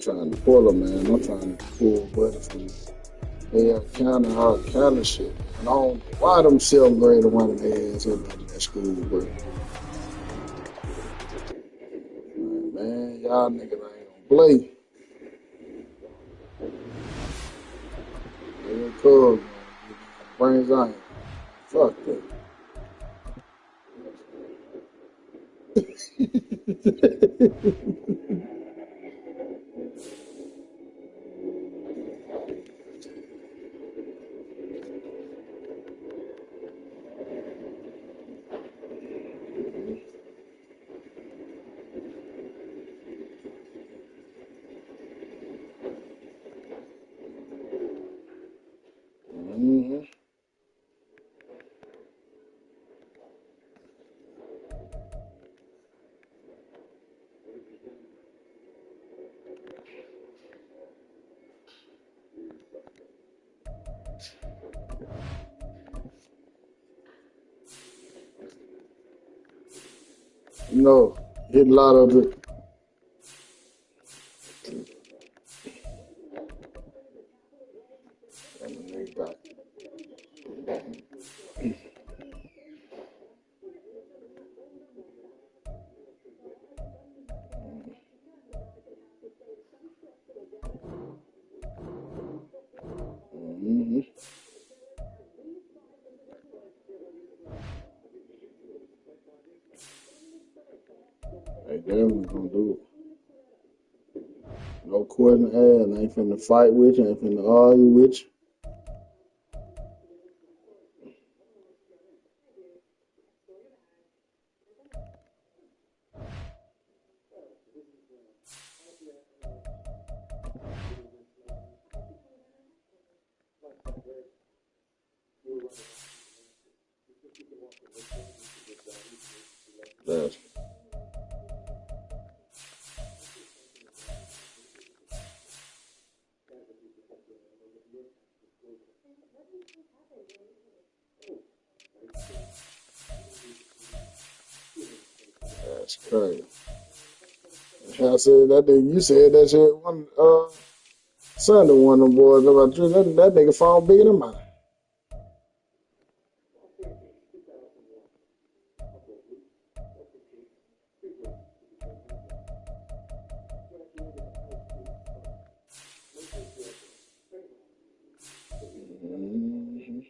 trying to pull them, man. I'm trying to pull buddy from all kind of shit. And I don't why them 7th grader running their ass up in that school, bro. Man, y'all niggas ain't gonna play. They cool, man. Brains iron. Fuck that. Mm-hmm. You know, hit a lot of it. And they got mm-hmm. They definitely gonna do it. No question asked. Ain't finna fight with you, ain't finna argue with you. That's that's crazy. I said that nigga, you said that shit one Sunday one of them boys about that nigga phone bigger than mine. Mm-hmm.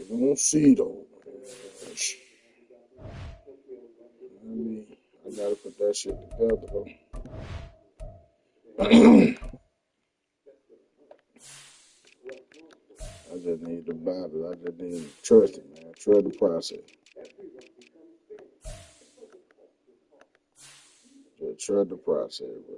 You don't see though. I gotta put that shit together though. I just need to buy it. I just need to trust it, man. Trust the process. Just trust the process, bro.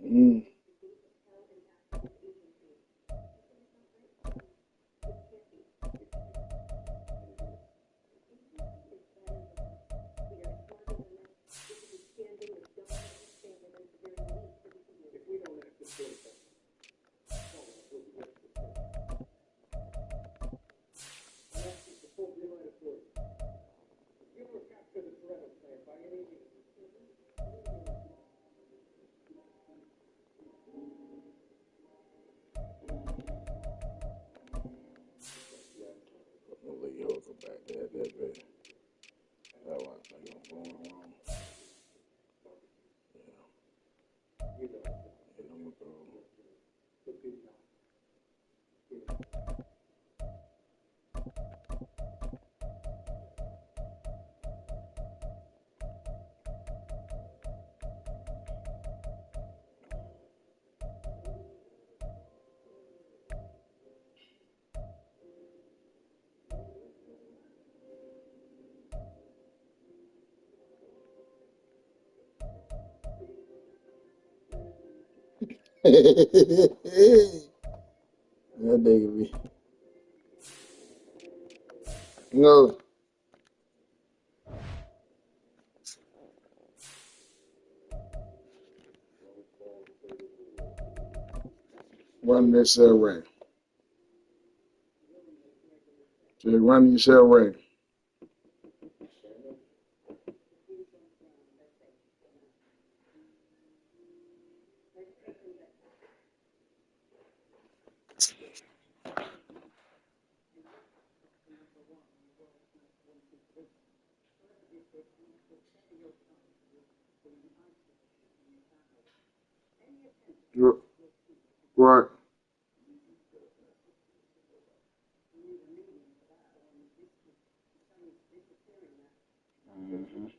Mm. Lee Hooker back there, that bit. That one thing I'm going wrong. Yeah. And I'm gonna go. That nigga be. No, run this ring. Just run your ring. Right. Mhm.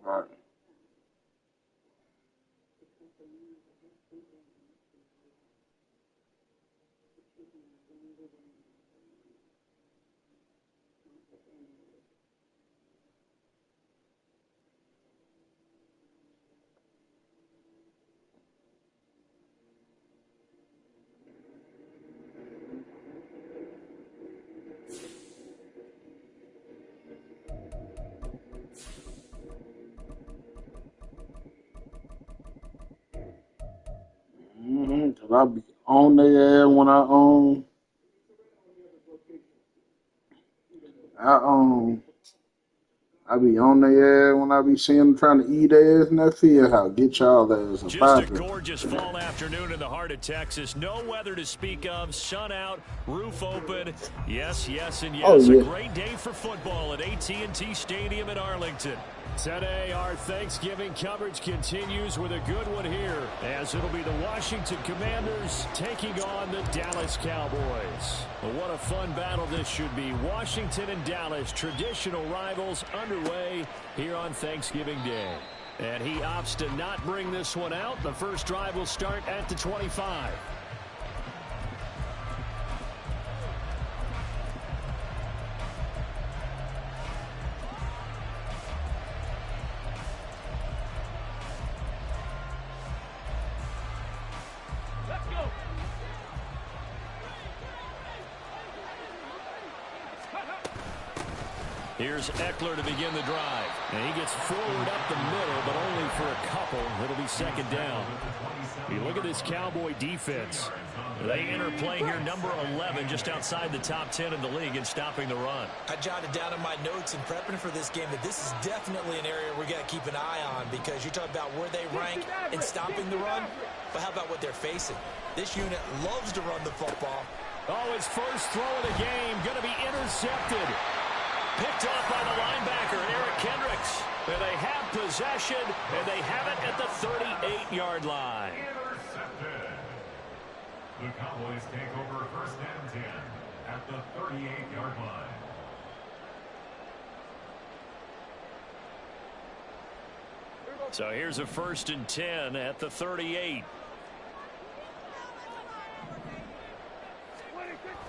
Right. Cause I be on their ass when I I be on their ass when I be seeing them trying to eat ass in that field house. Get y'all ass up Just a out there. gorgeous fall afternoon in the heart of Texas. No weather to speak of. Sun out, roof open. Yes, yes, and Oh yes. A yeah. great day for football at AT&T Stadium in Arlington. Today, our Thanksgiving coverage continues with a good one here, as it'll be the Washington Commanders taking on the Dallas Cowboys. Well, what a fun battle this should be. Washington and Dallas, traditional rivals, underway here on Thanksgiving Day. And he opts to not bring this one out. The first drive will start at the 25. Here's Eckler to begin the drive. And he gets forward up the middle, but only for a couple. It'll be second down. You look at this Cowboy defense. They enter play here number 11, just outside the top 10 in the league in stopping the run. I jotted down in my notes in prepping for this game that this is definitely an area we got to keep an eye on, because you're talking about where they rank in stopping the run. But how about what they're facing? This unit loves to run the football. Oh, his first throw of the game going to be intercepted. Picked off by the linebacker, Eric Kendricks. And they have possession, and they have it at the 38-yard line. Intercepted. The Cowboys take over first and 10 at the 38-yard line. So here's a first and 10 at the 38.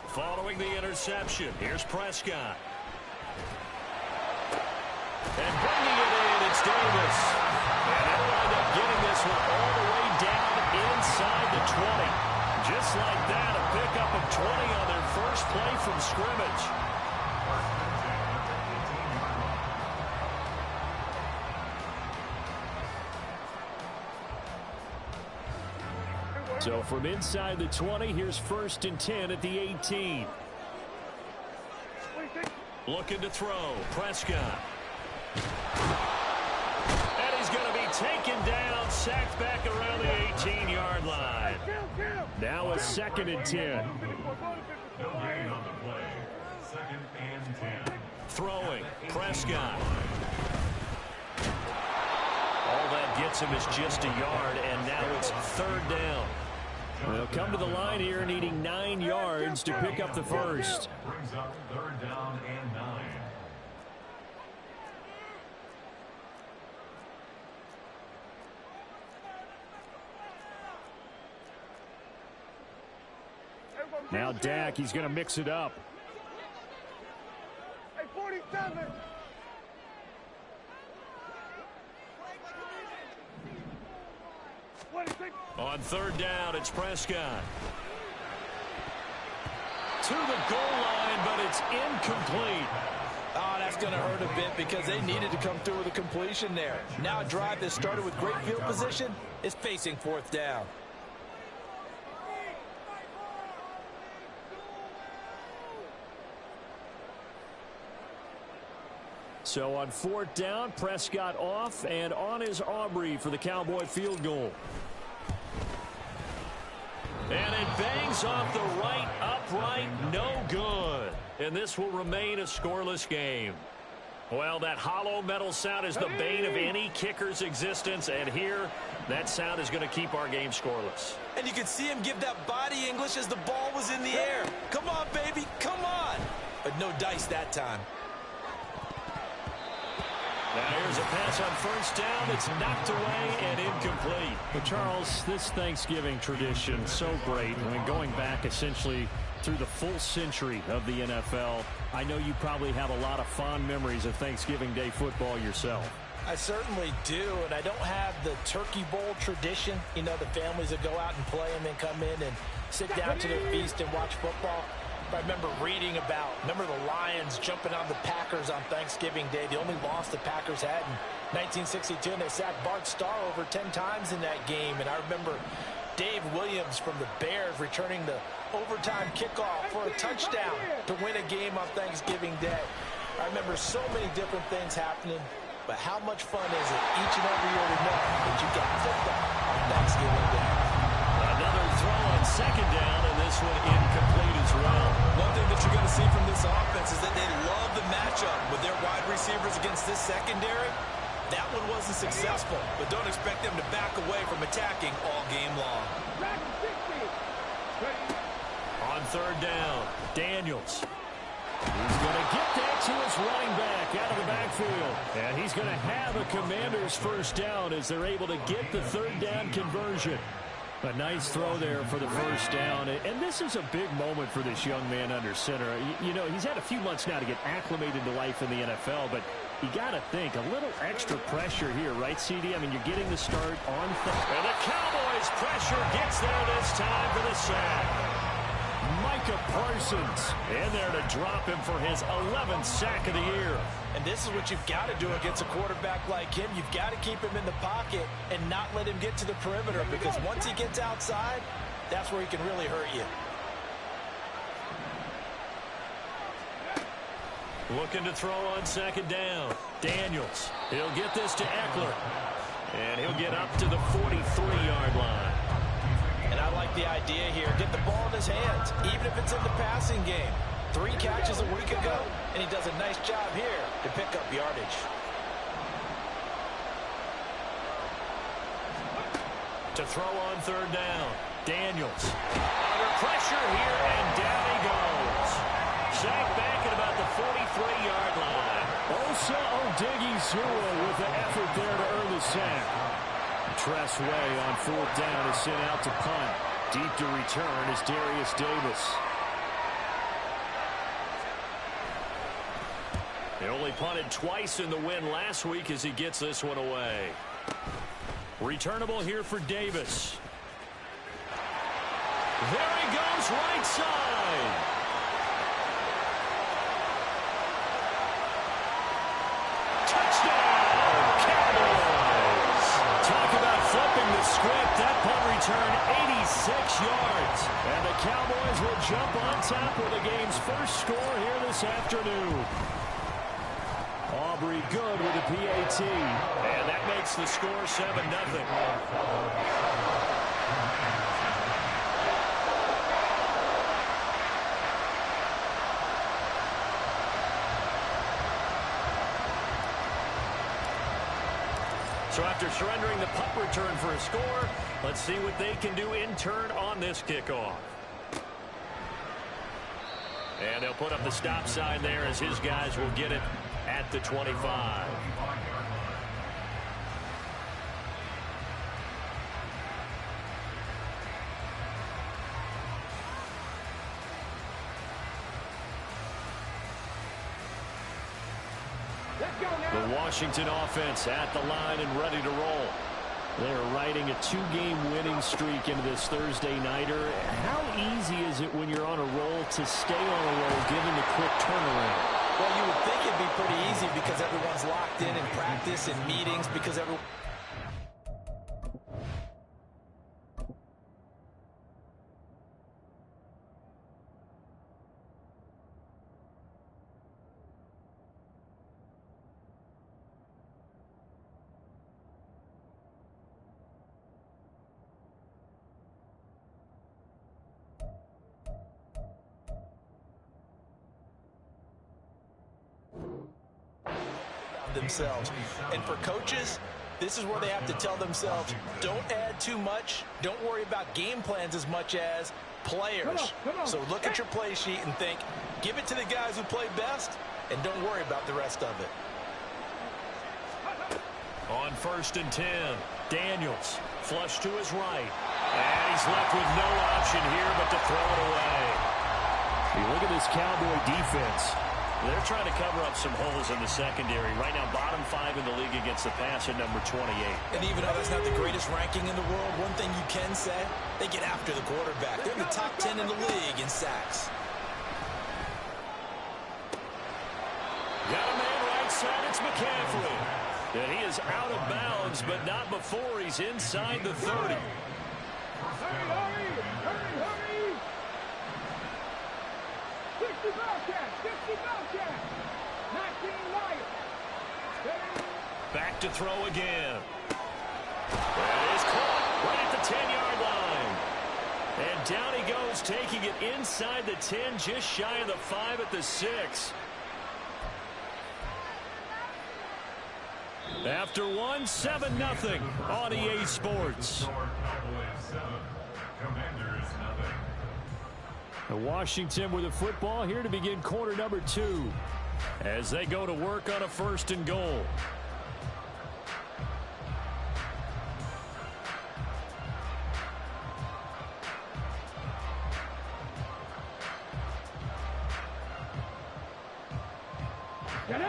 Following the interception, here's Prescott. And bringing it in, it's Davis. And they'll wind up getting this one all the way down inside the 20. Just like that, a pickup of 20 on their first play from scrimmage. So from inside the 20, here's first and 10 at the 18. Looking to throw, Prescott. And he's going to be taken down, sacked back around the 18-yard line. Now a second and 10. No gain on the play. Second and 10. Throwing, Prescott. All that gets him is just a yard, and now it's third down. They'll come to the line here needing 9 yards to pick up the first. Brings up 3rd down and 9. Now Dak, he's going to mix it up. Hey, 47. On 3rd down, it's Prescott. To the goal line, but it's incomplete. Oh, that's going to hurt a bit because they needed to come through with a completion there. Now a drive that started with great field position is facing 4th down. So on 4th down, Prescott off, and on is Aubrey for the Cowboy field goal. And it bangs off the right upright, no good. And this will remain a scoreless game. Well, that hollow metal sound is the bane of any kicker's existence, and here, that sound is going to keep our game scoreless. And you could see him give that body English as the ball was in the air. Come on, baby, come on. But no dice that time. Now here's a pass on 1st down. It's knocked away and incomplete. But Charles, this Thanksgiving tradition, so great. I mean, going back essentially through the full century of the NFL, I know you probably have a lot of fond memories of Thanksgiving Day football yourself. I certainly do, and I don't have the Turkey Bowl tradition. You know, the families that go out and play and then come in and sit down to their feast and watch football. I remember reading about, the Lions jumping on the Packers on Thanksgiving Day, the only loss the Packers had in 1962, and they sacked Bart Starr over 10 times in that game. And I remember Dave Williams from the Bears returning the overtime kickoff for a touchdown to win a game on Thanksgiving Day. I remember so many different things happening, but how much fun is it each and every year to know that you got football on Thanksgiving Day? Another throw on 2nd down, and this one incomplete as well. One thing that you're going to see from this offense is that they love the matchup with their wide receivers against this secondary. That one wasn't successful, but don't expect them to back away from attacking all game long. On 3rd down, Daniels. He's going to get that to his running back out of the backfield. And he's going to have a Commanders 1st down as they're able to get the 3rd down conversion. A nice throw there for the 1st down. And this is a big moment for this young man under center. You know, he's had a few months now to get acclimated to life in the NFL, but you got to think a little extra pressure here, right, CD? I mean, you're getting the start on. And the Cowboys' pressure gets there this time for the sack. Micah Parsons in there to drop him for his 11th sack of the year. And this is what you've got to do against a quarterback like him. You've got to keep him in the pocket and not let him get to the perimeter, because once he gets outside, that's where he can really hurt you. Looking to throw on 2nd down. Daniels. He'll get this to Eckler. And he'll get up to the 43-yard line. And I like the idea here. Get the ball in his hands, even if it's in the passing game. 3 catches a week ago, and he does a nice job here to pick up yardage. To throw on 3rd down. Daniels. Under pressure here, and down he goes. Sacked back at about the 43-yard line. Osa Odighizuwa with the effort there to earn the sack. Tress Way on 4th down is sent out to punt. Deep to return is Darius Davis. He only punted twice in the win last week as he gets this one away. Returnable here for Davis. There he goes, right side. Touchdown, Cowboys. Talk about flipping the script. That punt return 86 yards. And the Cowboys will jump on top with the game's first score here this afternoon. Aubrey good with a PAT. And that makes the score 7-0. So after surrendering the punt return for a score, let's see what they can do in turn on this kickoff. And they'll put up the stop sign there as his guys will get it at the 25. The Washington offense at the line and ready to roll. They're riding a 2-game winning streak into this Thursday nighter. How easy is it when you're on a roll to stay on a roll given the quick turnaround? Well, you would think it'd be pretty easy because everyone's locked in practice and meetings because everyone... themselves. And for coaches, this is where they have to tell themselves, don't add too much. Don't worry about game plans as much as players. So look at your play sheet and think, give it to the guys who play best, and don't worry about the rest of it. On 1st and 10, Daniels flush to his right. And he's left with no option here but to throw it away. You look at this Cowboy defense. They're trying to cover up some holes in the secondary. Right now, bottom 5 in the league against the pass at number 28. And even though that's not the greatest ranking in the world, one thing you can say, they get after the quarterback. They're in the top 10 in the league in sacks. Got a man right side, it's McCaffrey. And he is out of bounds, but not before he's inside the 30. Hurry! 60 Bobcats! 60 Bobcats! 19 Lions! Back to throw again. That is caught right at the 10-yard line. And down he goes, taking it inside the 10, just shy of the 5 at the 6. After 1, 7-0 on EA Sports. Washington with the football here to begin quarter number 2 as they go to work on a 1st and goal. Get it!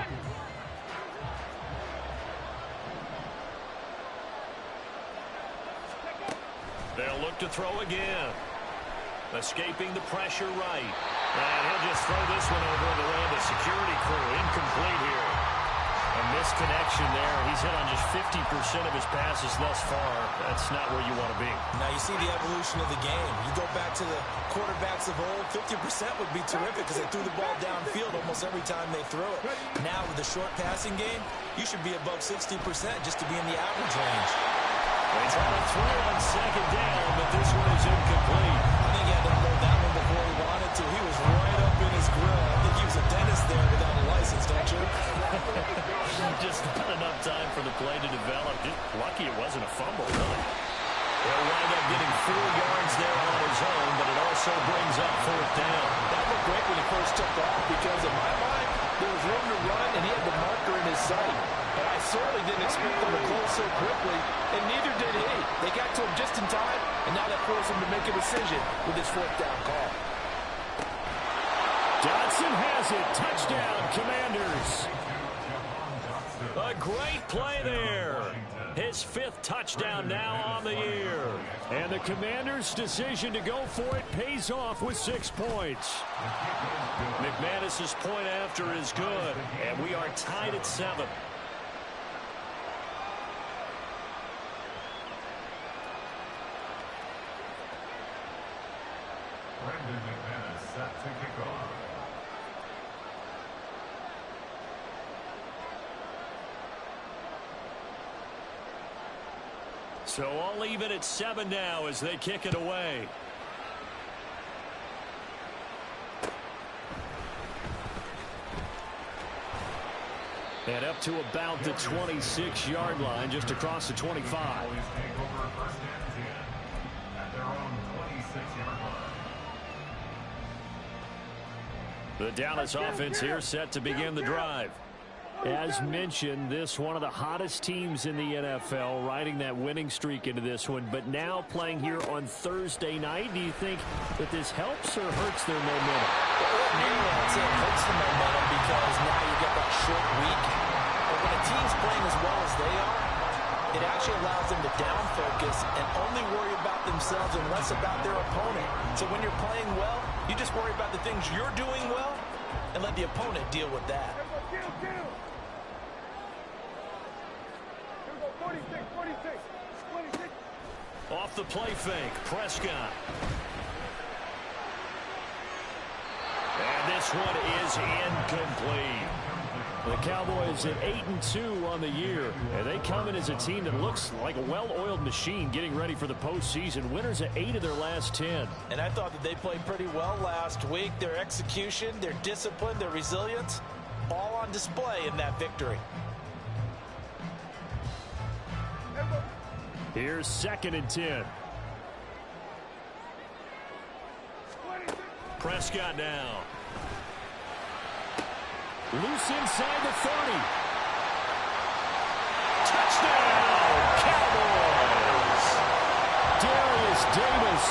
They'll look to throw again. Escaping the pressure right. And he'll just throw this one over the way of the security crew. Incomplete here. A misconnection there. He's hit on just 50% of his passes thus far. That's not where you want to be. Now you see the evolution of the game. You go back to the quarterbacks of old, 50% would be terrific because they threw the ball downfield almost every time they threw it. Now with the short passing game, you should be above 60% just to be in the average range. They try to throw on 2nd down, but this one is incomplete. I think he had to unload that one before he wanted to. He was right up in his grill. I think he was a dentist there without a license, don't you? Just not enough time for the play to develop. Just lucky it wasn't a fumble, really. He'll wind up getting 4 yards there on his own, but it also brings up 4th down. That looked great when he first took off because, in my mind, there was room to run, and he had the marker in his sight. But I certainly didn't expect them to close so quickly, and neither did he. They got to him just in time, and now that forced him to make a decision with his 4th down call. Dotson has it. Touchdown, Commanders. A great play there. His 5th touchdown now on the year. And the Commanders' decision to go for it pays off with 6 points. McManus's point after is good, and we are tied at 7. Brandon McManus set to kick off. So all even at 7 now as they kick it away. And up to about the 26-yard line, just across the 25. Cowboys take over first and 10 at their own 26-yard line. The Dallas offense here set to begin the drive. As mentioned, this one of the hottest teams in the NFL, riding that winning streak into this one, but now playing here on Thursday night. Do you think that this helps or hurts their momentum? Ordinarily, I'd say it hurts the momentum because now you get that short week. But when a team's playing as well as they are, it actually allows them to down focus and only worry about themselves and less about their opponent. So when you're playing well, you just worry about the things you're doing well and let the opponent deal with that. 46. Off the play fake, Prescott. And this one is incomplete. The Cowboys at 8-2 on the year, and they come in as a team that looks like a well-oiled machine getting ready for the postseason. Winners at 8 of their last 10. And I thought that they played pretty well last week. Their execution, their discipline, their resilience, all on display in that victory. Here's 2nd and 10. Prescott now. Loose inside the 30. Touchdown, Cowboys! Darius Davis.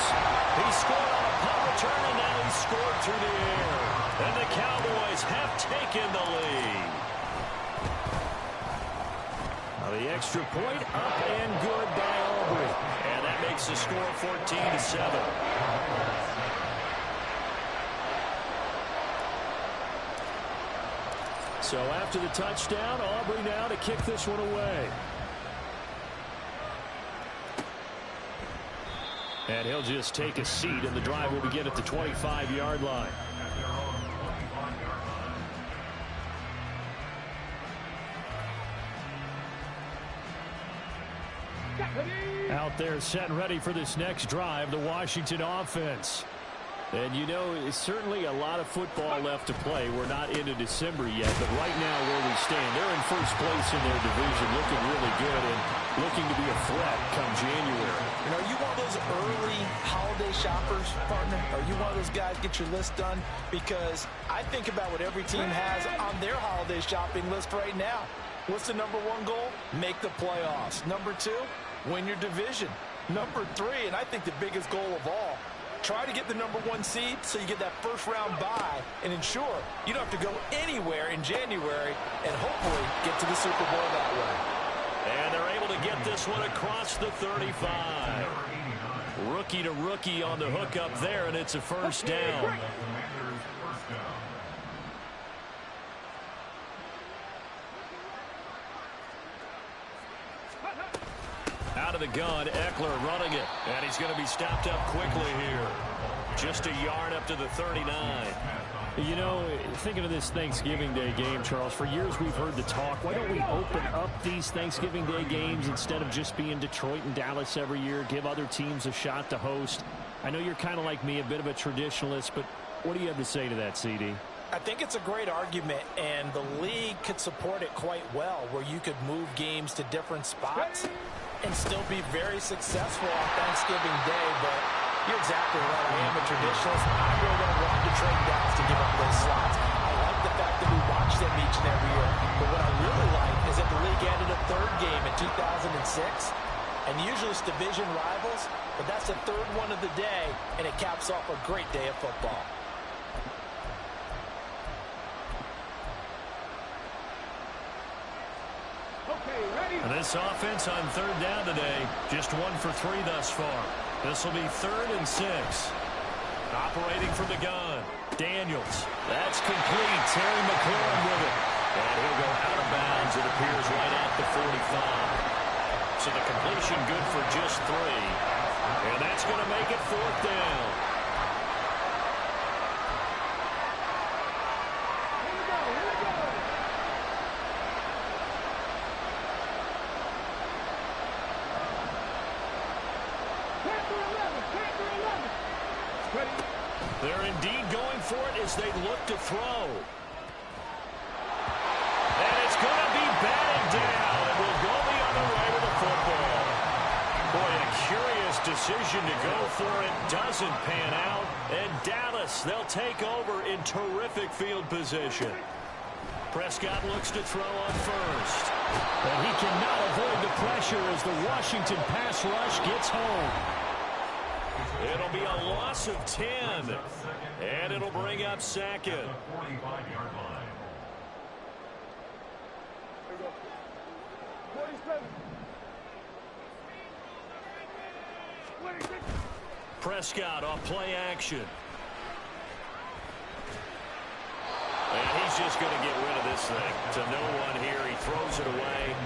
He scored on a punt return, and now he scored through the air. And the Cowboys have taken the lead. Now the extra point up and good by Aubrey. And that makes the score 14-7. So after the touchdown, Aubrey now to kick this one away. And he'll just take a seat, and the drive will begin at the 25-yard line. Out there set and ready for this next drive, the Washington offense. And you know, it's certainly a lot of football left to play. We're not into December yet, but right now where we stand, they're in first place in their division, looking really good and looking to be a threat come January. And are you one of those early holiday shoppers, partner? Are you one of those guys get your list done? Because I think about what every team has on their holiday shopping list right now. What's the number one goal? Make the playoffs. Number two, win your division. Number three, and I think the biggest goal of all, try to get the number one seed so you get that first round bye and ensure you don't have to go anywhere in January and hopefully get to the Super Bowl that way. And they're able to get this one across the 35. Rookie to rookie on the hook up there, and it's a first down. Out of the gun, Eckler running it. And he's going to be stopped up quickly here. Just a yard up to the 39. You know, thinking of this Thanksgiving Day game, Charles, for years we've heard the talk, why don't we open up these Thanksgiving Day games instead of just being Detroit and Dallas every year, give other teams a shot to host? I know you're kind of like me, a bit of a traditionalist, but what do you have to say to that, CD? I think it's a great argument, and the league could support it quite well, where you could move games to different spots and still be very successful on Thanksgiving Day. But you're exactly right. I am a traditionalist. I really don't want Detroit Dallas to give up those slots. I like the fact that we watch them each and every year. But what I really like is that the league added a third game in 2006. And usually it's division rivals, but that's the third one of the day, and it caps off a great day of football. And this offense on third down today, just 1 for 3 thus far. This will be 3rd and 6. Operating from the gun, Daniels. That's complete. Terry McLaurin with it. And he'll go out of bounds, it appears, right at the 45. So the completion good for just 3. And that's going to make it 4th down. They're indeed going for it as they look to throw. And it's going to decision to go for it doesn't pan out. And Dallas, they'll take over in terrific field position. Prescott looks to throw on first. And he cannot avoid the pressure as the Washington pass rush gets home. It'll be a loss of 10. And it'll bring up second. 45-yard line. 47. 26. Prescott off play action. And he's just going to get rid of this thing. To no one here. He throws it away.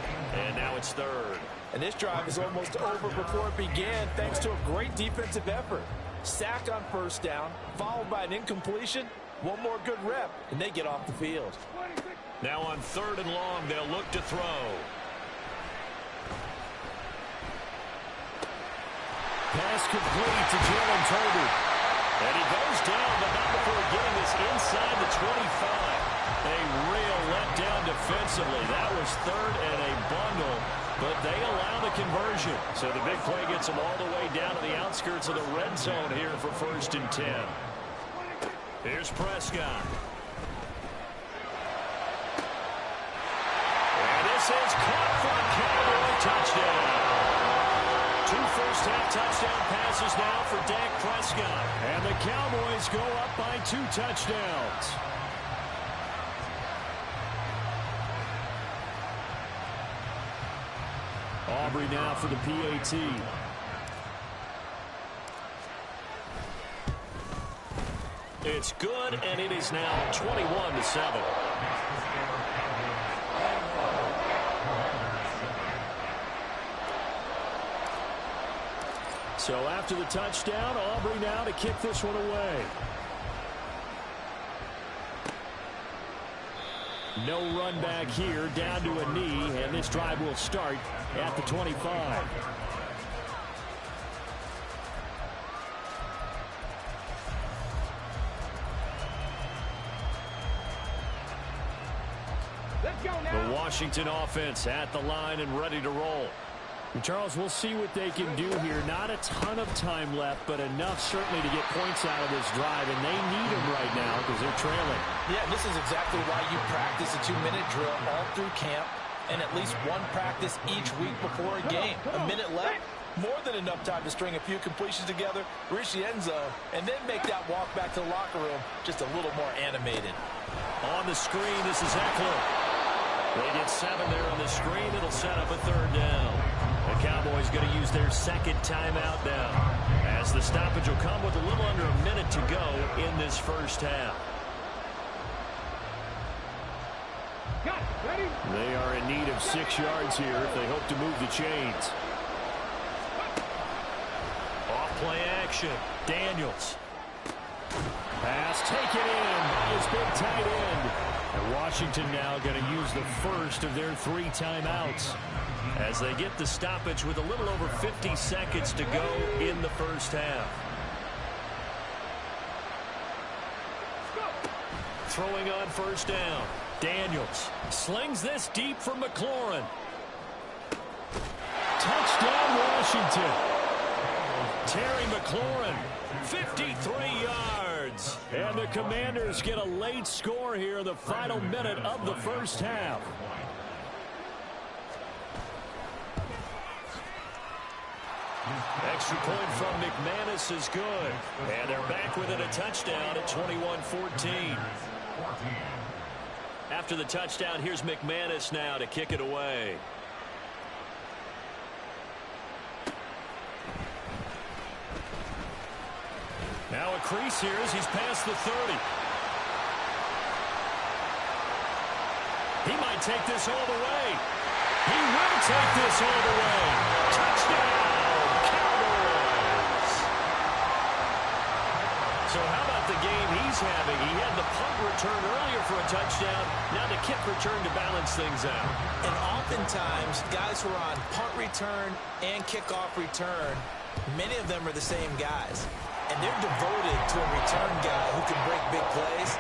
And now it's third. And this drive is almost over before it began thanks to a great defensive effort. Sack on first down, followed by an incompletion. One more good rep, and they get off the field. 26. Now on third and long, they'll look to throw. Pass complete to Jalen Tolbert. And he goes down, but not before getting this inside the 25. A real letdown defensively. That was third and a bundle, but they allow the conversion. So the big play gets them all the way down to the outskirts of the red zone here for 1st and 10. Here's Prescott. And this is caught for a Cowboy touchdown. 2 first-half touchdown passes now for Dak Prescott. And the Cowboys go up by 2 touchdowns. Aubrey now for the PAT. It's good, and it is now 21-7. So after the touchdown, Aubrey now to kick this one away. No run back here, down to a knee, and this drive will start at the 25. Let's go now. The Washington offense at the line and ready to roll. And Charles, we'll see what they can do here. Not a ton of time left, but enough certainly to get points out of this drive, and they need them right now because they're trailing. Yeah, this is exactly why you practice a 2-minute drill all through camp and at least one practice each week before a game. A minute left, more than enough time to string a few completions together, reach the end zone, and then make that walk back to the locker room just a little more animated. On the screen, this is Eckler. They get 7 there on the screen. It'll set up a 3rd down. The Cowboys going to use their 2nd timeout now, as the stoppage will come with a little under a minute to go in this first half. Got it. Ready? They are in need of 6 yards here if they hope to move the chains. Off play action. Daniels. Pass taken in by his big tight end. And Washington now going to use the first of their 3 timeouts as they get the stoppage with a little over 50 seconds to go in the first half. Throwing on first down. Daniels slings this deep for McLaurin. Touchdown, Washington. Terry McLaurin, 53 yards. And the Commanders get a late score here in the final minute of the first half. Extra point from McManus is good. And they're back within a touchdown at 21-14. After the touchdown, here's McManus now to kick it away. Now a crease here as he's past the 30. He might take this all the way. He will take this all the way. Touchdown, Cowboys. So how about the game he's having? He had the punt return earlier for a touchdown. Now the kick return to balance things out. And oftentimes, guys who are on punt return and kickoff return, many of them are the same guys. And they're devoted to a return guy who can break big plays.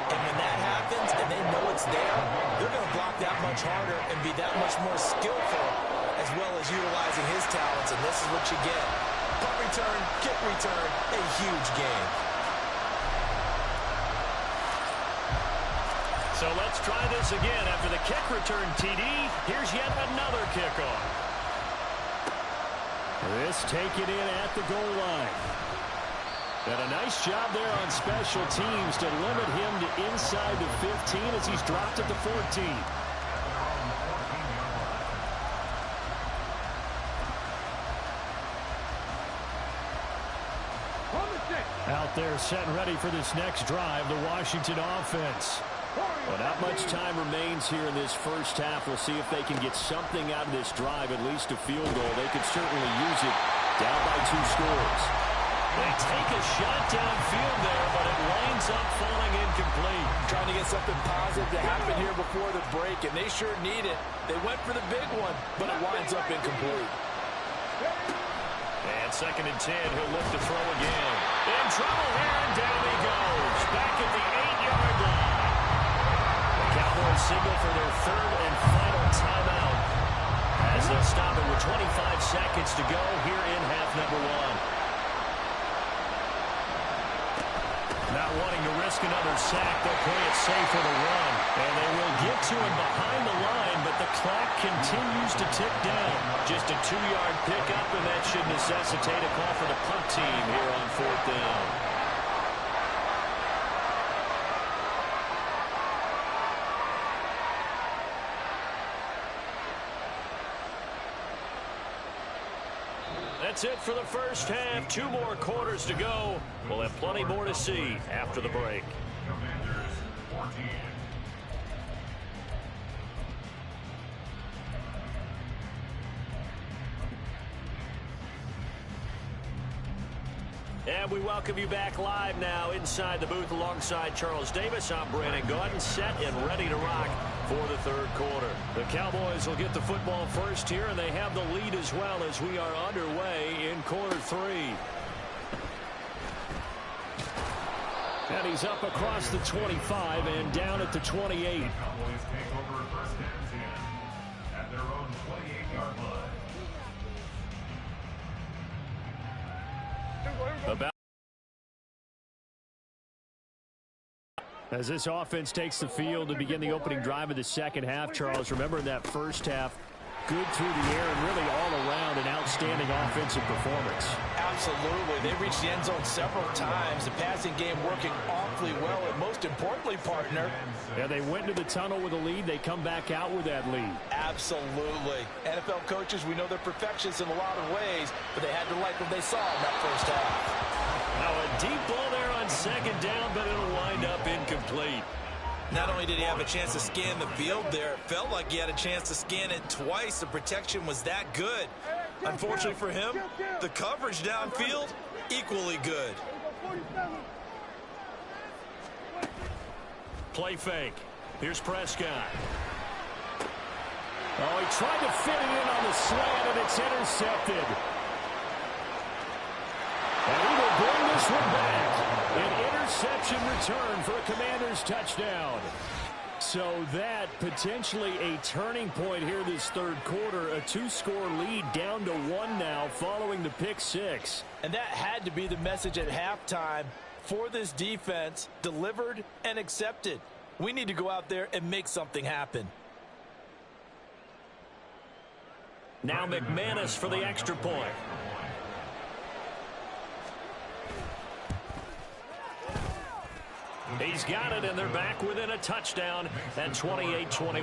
And when that happens and they know it's there, they're going to block that much harder and be that much more skillful, as well as utilizing his talents. And this is what you get. Punt return, kick return, a huge game. So let's try this again. After the kick return TD, here's yet another kickoff. This taken in at the goal line. And a nice job there on special teams to limit him to inside the 15 as he's dropped at the 14. Out there set and ready for this next drive, the Washington offense. Well, not much time remains here in this first half. We'll see if they can get something out of this drive, at least a field goal. They could certainly use it down by 2 scores. They take a shot downfield there, but it winds up falling incomplete. Trying to get something positive to happen here before the break, and they sure need it. They went for the big one, but it winds up incomplete. And 2nd and 10, he'll look to throw again. In trouble here, and down he goes. Back at the 8-yard line. The Cowboys signal for their 3rd and final timeout, as they'll stop it with 25 seconds to go here in half number 1. Not wanting to risk another sack, they'll play it safe for the run. And they will get to him behind the line, but the clock continues to tick down. Just a 2-yard pickup, and that should necessitate a call for the punt team here on 4th down. That's it for the first half. 2 more quarters to go. We'll have plenty more to see after the break. Commanders 14. And we welcome you back live now inside the booth alongside Charles Davis. I'm Brandon Gaudin, set and ready to rock for the 3rd quarter. The Cowboys will get the football first here, and they have the lead as well as we are underway in quarter 3. And he's up across the 25 and down at the 28. Cowboys take over 1st and 10 at their own 28-yard line. As this offense takes the field to begin the opening drive of the second half, Charles, remember in that first half, good through the air and really all around an outstanding offensive performance. Absolutely. They reached the end zone several times. The passing game working awfully well, and most importantly, partner. Yeah, they went into the tunnel with a lead. They come back out with that lead. Absolutely. NFL coaches, we know they're perfectionists in a lot of ways, but they had to like what they saw in that first half. Now a deep ball there on 2nd down, but it'll wind up incomplete. Not only did he have a chance to scan the field there, it felt like he had a chance to scan it twice. The protection was that good. Unfortunately for him, the coverage downfield, equally good. Play fake. Here's Prescott. Oh, he tried to fit it in on the slant, and it's intercepted. And he will bring this one back. An interception return for a Commanders touchdown. So that potentially a turning point here this 3rd quarter. A 2-score lead down to 1 now following the pick 6. And that had to be the message at halftime for this defense. Delivered and accepted. We need to go out there and make something happen. Now McManus for the extra point. He's got it, and they're back within a touchdown at 28-21. Commanders 41.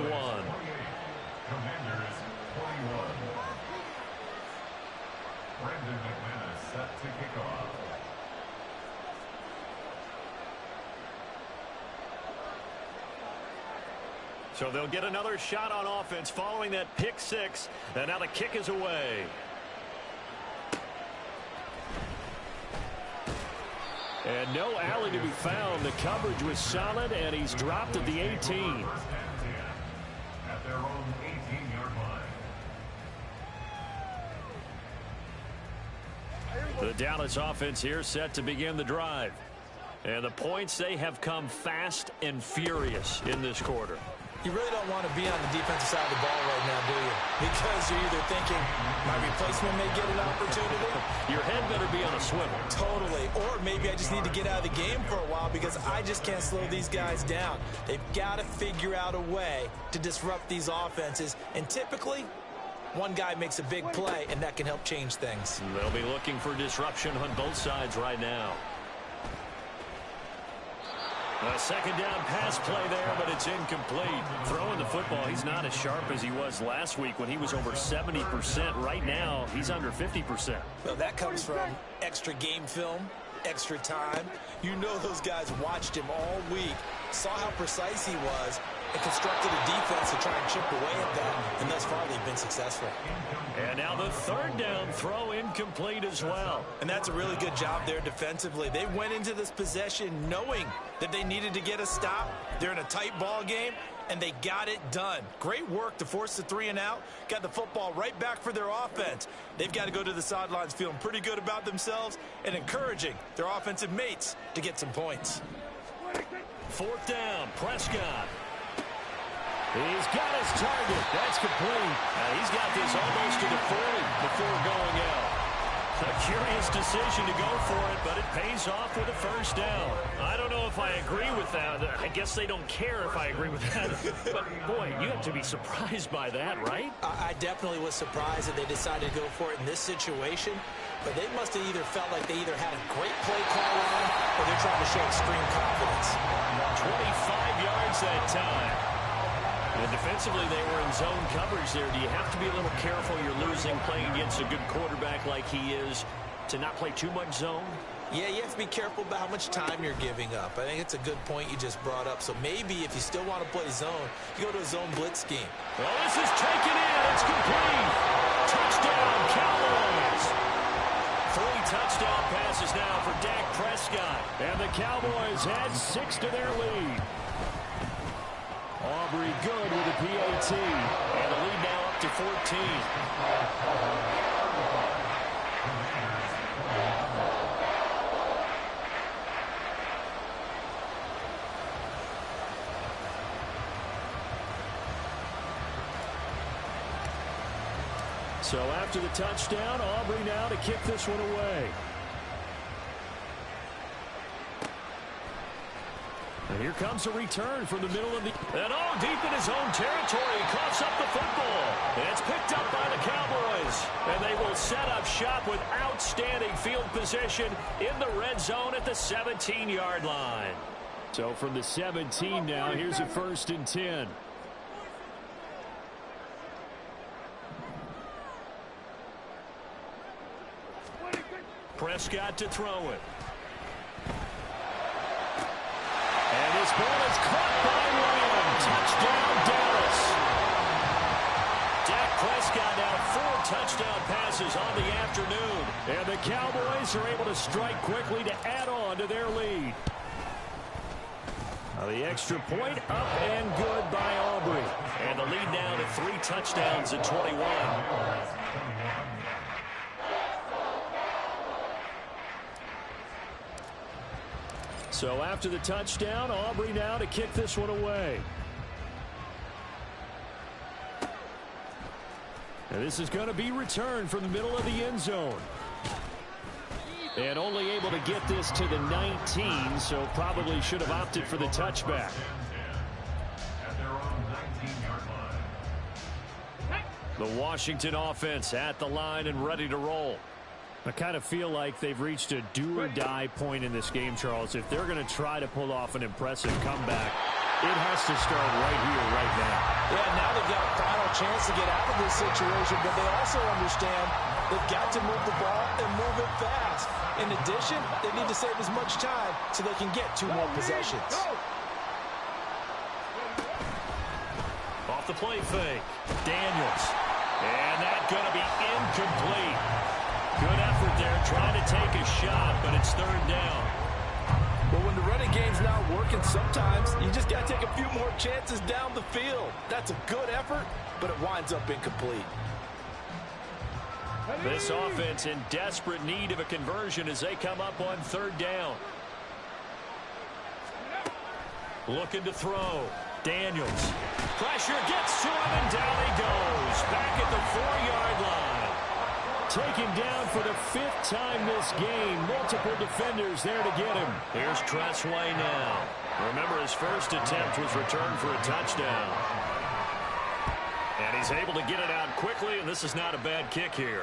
Brandon McManus set to kick off. So they'll get another shot on offense following that pick 6, and now the kick is away. And no alley to be found. The coverage was solid, and he's dropped at the 18. 1st and 10 at their own 18-yard line. The Dallas offense here set to begin the drive. And the points, they have come fast and furious in this quarter. You really don't want to be on the defensive side of the ball right now, do you? Because you're either thinking, my replacement may get an opportunity. Your head better be on a swivel. Totally. Or maybe I just need to get out of the game for a while because I just can't slow these guys down. They've got to figure out a way to disrupt these offenses. And typically, one guy makes a big play, and that can help change things. They'll be looking for disruption on both sides right now. A second down pass play there, but it's incomplete. Throwing the football, he's not as sharp as he was last week when he was over 70%. Right now, he's under 50%. Well, that comes from extra game film, extra time. You know those guys watched him all week, saw how precise he was, and constructed a defense to try and chip away at that, and thus far they've been successful. And now the third down throw incomplete as well. And that's a really good job there defensively. They went into this possession knowing that they needed to get a stop. They're in a tight ball game, and they got it done. Great work to force the 3 and out. Got the football right back for their offense. They've got to go to the sidelines feeling pretty good about themselves and encouraging their offensive mates to get some points. Fourth down, Prescott. He's got his target. That's complete. He's got this almost to the 40 before going out. A curious decision to go for it, but it pays off with a first down. I don't know if I agree with that. I guess they don't care if I agree with that. But, boy, you have to be surprised by that, right? I definitely was surprised that they decided to go for it in this situation. But they must have either felt like they either had a great play call on or they're trying to show extreme confidence. 25 yards that time. And defensively, they were in zone coverage there. Do you have to be a little careful you're losing playing against a good quarterback like he is to not play too much zone? Yeah, you have to be careful about how much time you're giving up. I think it's a good point you just brought up. So maybe if you still want to play zone, you go to a zone blitz scheme. Well, this is taken in. It's complete. Touchdown, Cowboys. 3 touchdown passes now for Dak Prescott. And the Cowboys add 6 to their lead. Aubrey good with a PAT. And the lead now up to 14. So after the touchdown, Aubrey now to kick this one away. And here comes a return from the middle of the... And all deep in his own territory. He coughs up the football. And it's picked up by the Cowboys. And they will set up shop with outstanding field position in the red zone at the 17-yard line. So from the 17 now, here's a 1st and 10. Prescott to throw it. And this ball is caught by Lamb. Touchdown, Dallas. Dak Prescott now 4 touchdown passes on the afternoon. And the Cowboys are able to strike quickly to add on to their lead. Now the extra point up and good by Aubrey. And the lead now to 3 touchdowns at 21. So after the touchdown, Aubrey now to kick this one away. And this is going to be returned from the middle of the end zone. And only able to get this to the 19, so probably should have opted for the touchback. The Washington offense at the line and ready to roll. I kind of feel like they've reached a do-or-die point in this game, Charles. If they're going to try to pull off an impressive comeback, it has to start right here, right now. Yeah, now they've got a final chance to get out of this situation, but they also understand they've got to move the ball and move it fast. In addition, they need to save as much time so they can get 2 more possessions. Off the play fake, Daniels. And that's going to be incomplete. Good effort there, trying to take a shot, but it's 3rd down. Well, when the running game's not working, sometimes you just got to take a few more chances down the field. That's a good effort, but it winds up incomplete. This offense in desperate need of a conversion as they come up on 3rd down. Looking to throw. Daniels. Pressure gets to him, and down he goes. Back at the 4-yard line. Taken down for the 5th time this game. Multiple defenders there to get him. Here's Tressway now. Remember, his first attempt was returned for a touchdown. And he's able to get it out quickly, and this is not a bad kick here.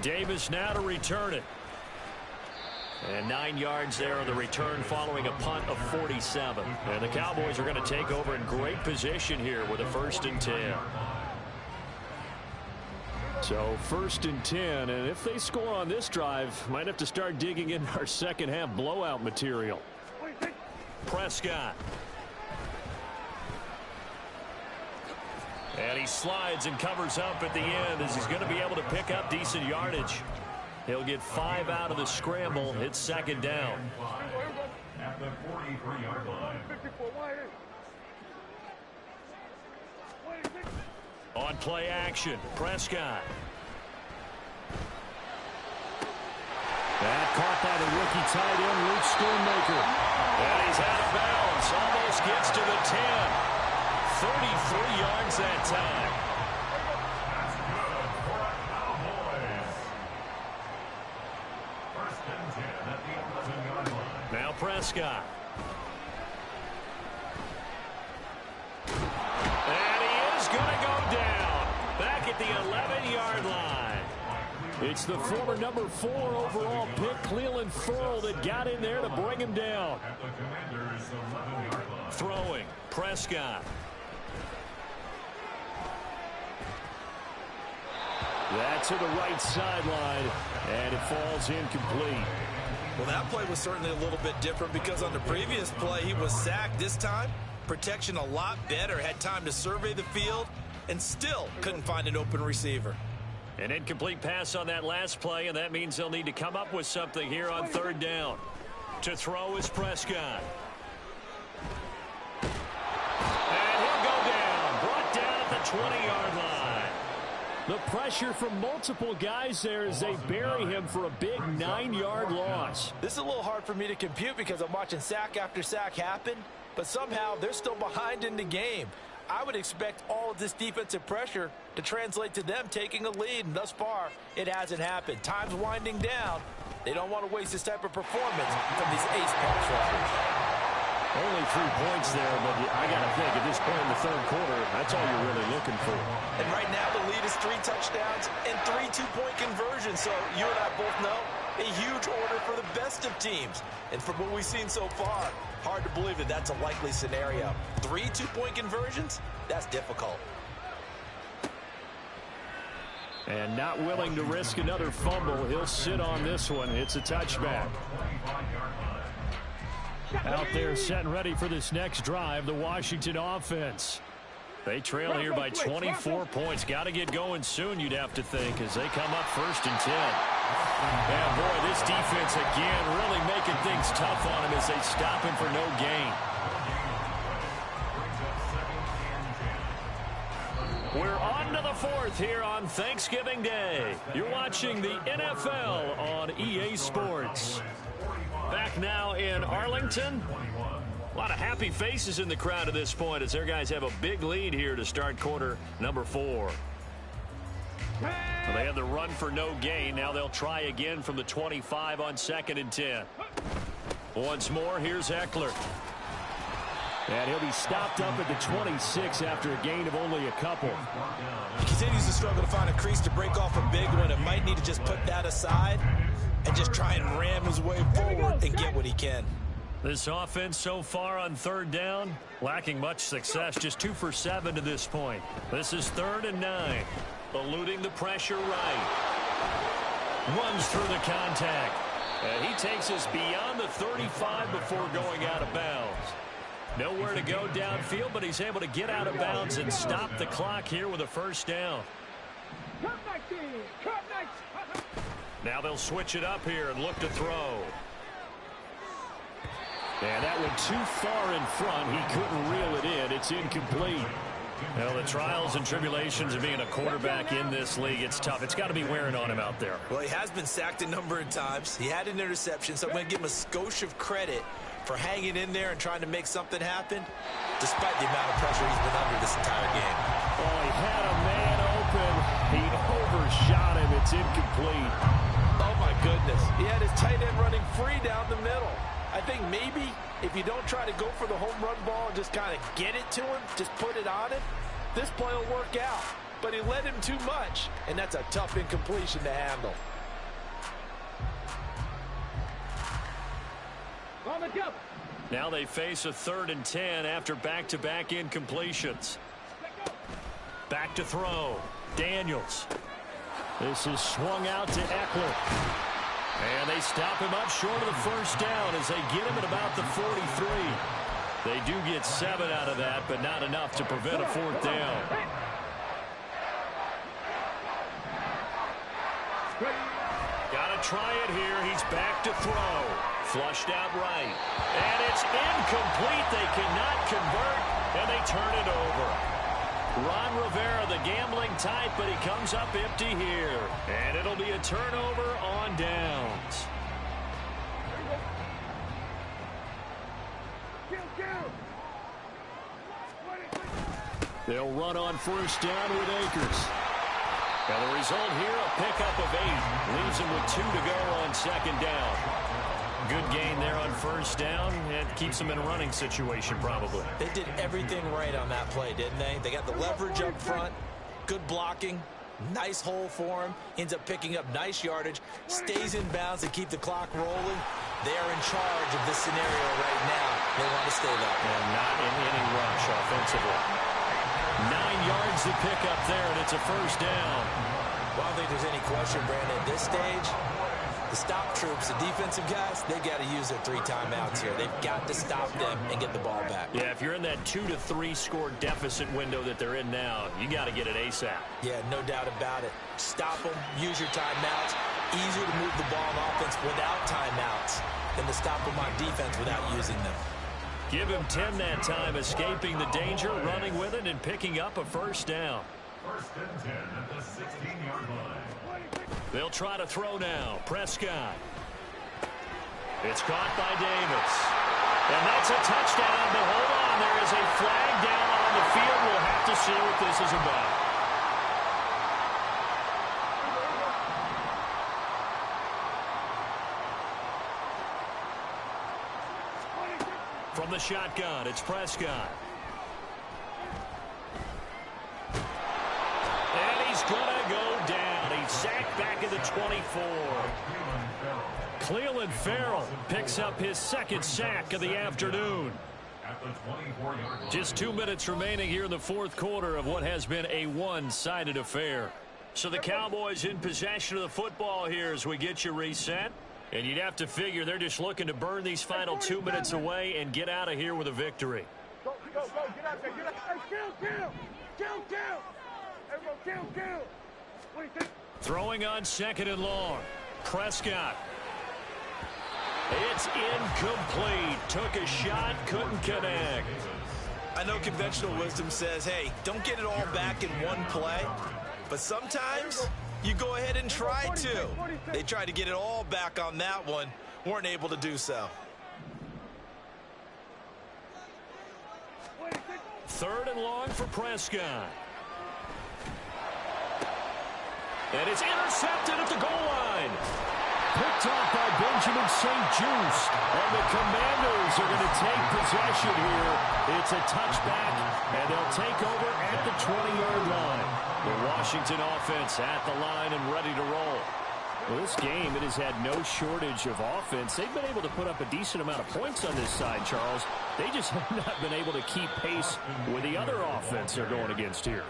Davis now to return it. And 9 yards there on the return following a punt of 47. And the Cowboys are going to take over in great position here with a 1st and 10. So 1st and 10, and if they score on this drive, might have to start digging in our second half blowout material. Prescott. And he slides and covers up at the end as he's going to be able to pick up decent yardage. He'll get 5 out of the scramble. It's 2nd down. At the 43-yard line. On play action, Prescott. That caught by the rookie tight end, Luke Schoonmaker. And he's out of bounds. Almost gets to the 10. 33 yards that time. That's good for a Cowboys. 1st and 10 at the 11-yard line. Now Prescott. And he is going to go down. Back at the 11-yard line. It's the former number 4 overall pick, Cleveland Ferrell, that got in there to bring him down. At the Commanders' 11-yard line. Throwing, Prescott. That's to the right sideline, and it falls incomplete. Well, that play was certainly a little bit different because on the previous play, he was sacked. This time, protection a lot better. Had time to survey the field and still couldn't find an open receiver. An incomplete pass on that last play, and that means they'll need to come up with something here on 3rd down. To throw is Prescott. And he'll go down. Brought down at the 20-yard line. The pressure from multiple guys there as they bury him for a big 9-yard loss. This is a little hard for me to compute because I'm watching sack after sack happen, but somehow they're still behind in the game. I would expect all of this defensive pressure to translate to them taking a lead, and thus far, it hasn't happened. Time's winding down. They don't want to waste this type of performance from these ace pass rushers. Only 3 points there, but I got to think at this point in the 3rd quarter, that's all you're really looking for. And right now, the lead is 3 touchdowns and 3 two-point conversions. So you and I both know a huge order for the best of teams. And from what we've seen so far, hard to believe that that's a likely scenario. 3 two-point conversions? That's difficult. And not willing to risk another fumble. He'll sit on this one. It's a touchback. Out there set and ready for this next drive, the Washington offense. They trail here by 24 points. Got to get going soon, you'd have to think, as they come up 1st and 10. And boy, this defense again really making things tough on him as they stop him for no gain. We're on to the 4th here on Thanksgiving Day. You're watching the NFL on EA Sports. Back now in Arlington. A lot of happy faces in the crowd at this point as their guys have a big lead here to start quarter number 4. Well, they had the run for no gain. Now they'll try again from the 25 on 2nd and 10. Once more, here's Eckler. And he'll be stopped up at the 26 after a gain of only a couple. He continues to struggle to find a crease to break off a big one and might need to just put that aside and just try and ram his way forward and get what he can. This offense so far on 3rd down, lacking much success, just 2 for 7 to this point. This is 3rd and 9, eluding the pressure right. Runs through the contact, and he takes us beyond the 35 before going out of bounds. Nowhere to go downfield, but he's able to get out of bounds and stop the clock here with a 1st down. Now they'll switch it up here and look to throw. And that went too far in front. He couldn't reel it in. It's incomplete. Well, the trials and tribulations of being a quarterback in this league, it's tough. It's got to be wearing on him out there. Well, he has been sacked a number of times. He had an interception, so I'm going to give him a skosh of credit for hanging in there and trying to make something happen, despite the amount of pressure he's been under this entire game. Oh, he had a man open. He overshot him. It's incomplete. Oh, my goodness. He had his tight end running free down the middle. I think maybe if you don't try to go for the home run ball and just kind of get it to him, just put it on him, this play will work out. But he led him too much, and that's a tough incompletion to handle. On the double. Now they face a 3rd and 10 after back-to-back incompletions. Back to throw. Daniels. This is swung out to Eckler. And they stop him up short of the first down as they get him at about the 43. They do get 7 out of that, but not enough to prevent a 4th down. Gotta try it here. He's back to throw. Flushed out right. And it's incomplete. They cannot convert, and they turn it over. Ron Rivera, the gambling type, but he comes up empty here. And it'll be a turnover on downs. They'll run on first down with Akers. And the result here, a pickup of 8. Leaves him with 2 to go on 2nd down. Good gain there on first down. It keeps them in a running situation, probably. They did everything right on that play, didn't they? They got the leverage up front, good blocking, nice hole for him, ends up picking up nice yardage, stays in bounds to keep the clock rolling. They are in charge of this scenario right now. They want to stay that way. And not in any rush offensively. 9 yards to pick up there, and it's a first down. Well, I don't think there's any question, Brandon, at this stage. The stop troops, the defensive guys, they've got to use their 3 timeouts here. They've got to stop them and get the ball back. Yeah, if you're in that 2 to 3 score deficit window that they're in now, you got to get it ASAP. Yeah, no doubt about it. Stop them, use your timeouts. Easier to move the ball on offense without timeouts than to stop them on defense without using them. Give him 10 that time, escaping the danger, running with it, and picking up a first down. 1st and 10 at the 16-yard line. They'll try to throw now. Prescott. It's caught by Davis. And that's a touchdown, but hold on. There is a flag down on the field. We'll have to see what this is about. From the shotgun, it's Prescott. And he's going to go down. He's sacked back at the 24. Cleveland Farrell picks up his 2nd sack of the afternoon. Just 2 minutes remaining here in the 4th quarter of what has been a one-sided affair. So the Cowboys in possession of the football here as we get you reset. And you'd have to figure they're just looking to burn these final 2 minutes away and get out of here with a victory. Go, get out there, get out there. Kill. What do you think? Throwing on 2nd and long. Prescott. It's incomplete. Took a shot, couldn't connect. I know conventional wisdom says, hey, don't get it all back in one play. But sometimes you go ahead and try to. They tried to get it all back on that one. Weren't able to do so. 3rd and long for Prescott. And it's intercepted at the goal line. Picked off by Benjamin St-Juste. And the Commanders are going to take possession here. It's a touchback, and they'll take over at the 20-yard line. The Washington offense at the line and ready to roll. Well, this game, it has had no shortage of offense. They've been able to put up a decent amount of points on this side, Charles. They just have not been able to keep pace with the other offense they're going against here.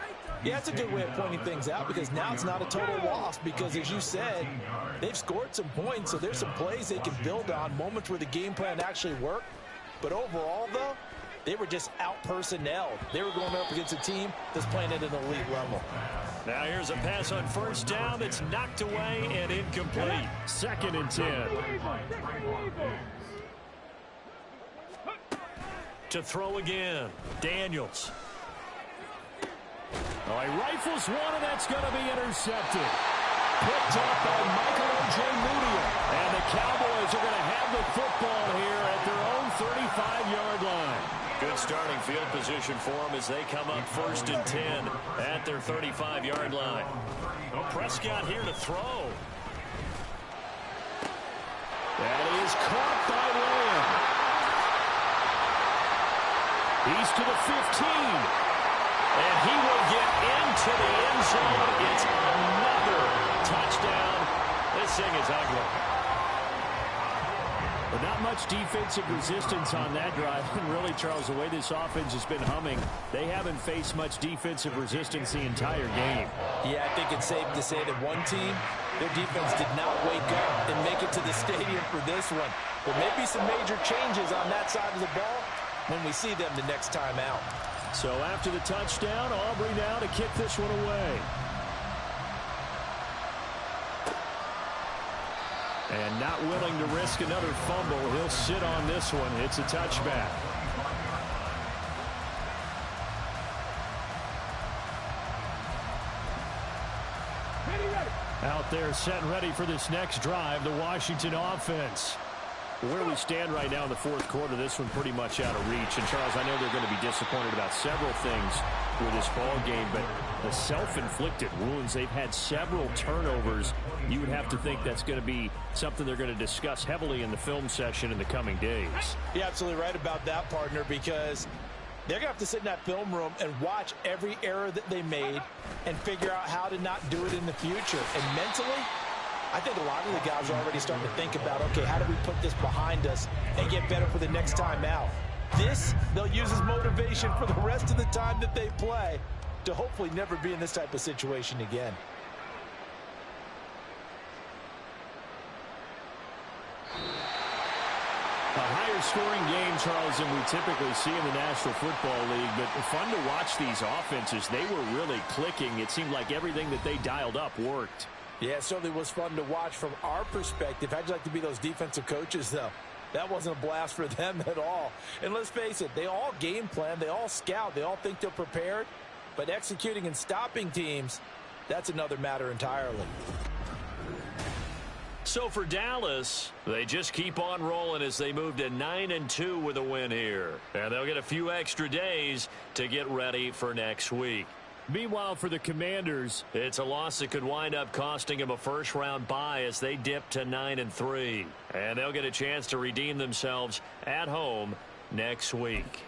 Yeah, that's a good way of pointing things out because now it's not a total loss because, as you said, they've scored some points, so there's some plays they can build on, moments where the game plan actually worked. But overall, though, they were just out-personnelled. They were going up against a team that's playing at an elite level. Now here's a pass on first down that's knocked away and incomplete. 2nd and 10. To throw again, Daniels. Oh, he rifles one, and that's going to be intercepted. Picked up by Michael O.J. Mudia. And the Cowboys are going to have the football here at their own 35-yard line. Good starting field position for them as they come up 1st and 10 at their 35-yard line. Prescott here to throw. That is caught by Lamb. He's to the 15. And he will get into the end zone. It's another touchdown. This thing is ugly. But not much defensive resistance on that drive. And really, Charles, the way this offense has been humming, they haven't faced much defensive resistance the entire game. Yeah, I think it's safe to say that one team, their defense did not wake up and make it to the stadium for this one. There may be some major changes on that side of the ball when we see them the next time out. So after the touchdown, Aubrey now to kick this one away. And not willing to risk another fumble. He'll sit on this one. It's a touchback. Out there set and ready for this next drive, the Washington offense. Where we stand right now in the fourth quarter, this one pretty much out of reach. And, Charles, I know they're going to be disappointed about several things with this ball game, but the self-inflicted wounds, they've had several turnovers. You would have to think that's going to be something they're going to discuss heavily in the film session in the coming days. You're absolutely right about that, partner, because they're going to have to sit in that film room and watch every error that they made and figure out how to not do it in the future. And mentally, I think a lot of the guys are already starting to think about, okay, how do we put this behind us and get better for the next time out? This, they'll use as motivation for the rest of the time that they play to hopefully never be in this type of situation again. A higher scoring game, Charles, than we typically see in the National Football League, but fun to watch these offenses. They were really clicking. It seemed like everything that they dialed up worked. Yeah, it certainly was fun to watch from our perspective. How'd you like to be those defensive coaches, though? That wasn't a blast for them at all. And let's face it, they all game plan, they all scout, they all think they're prepared. But executing and stopping teams, that's another matter entirely. So for Dallas, they just keep on rolling as they move to 9-2 with a win here. And they'll get a few extra days to get ready for next week. Meanwhile, for the Commanders, it's a loss that could wind up costing them a first-round bye as they dip to 9-3. And they'll get a chance to redeem themselves at home next week.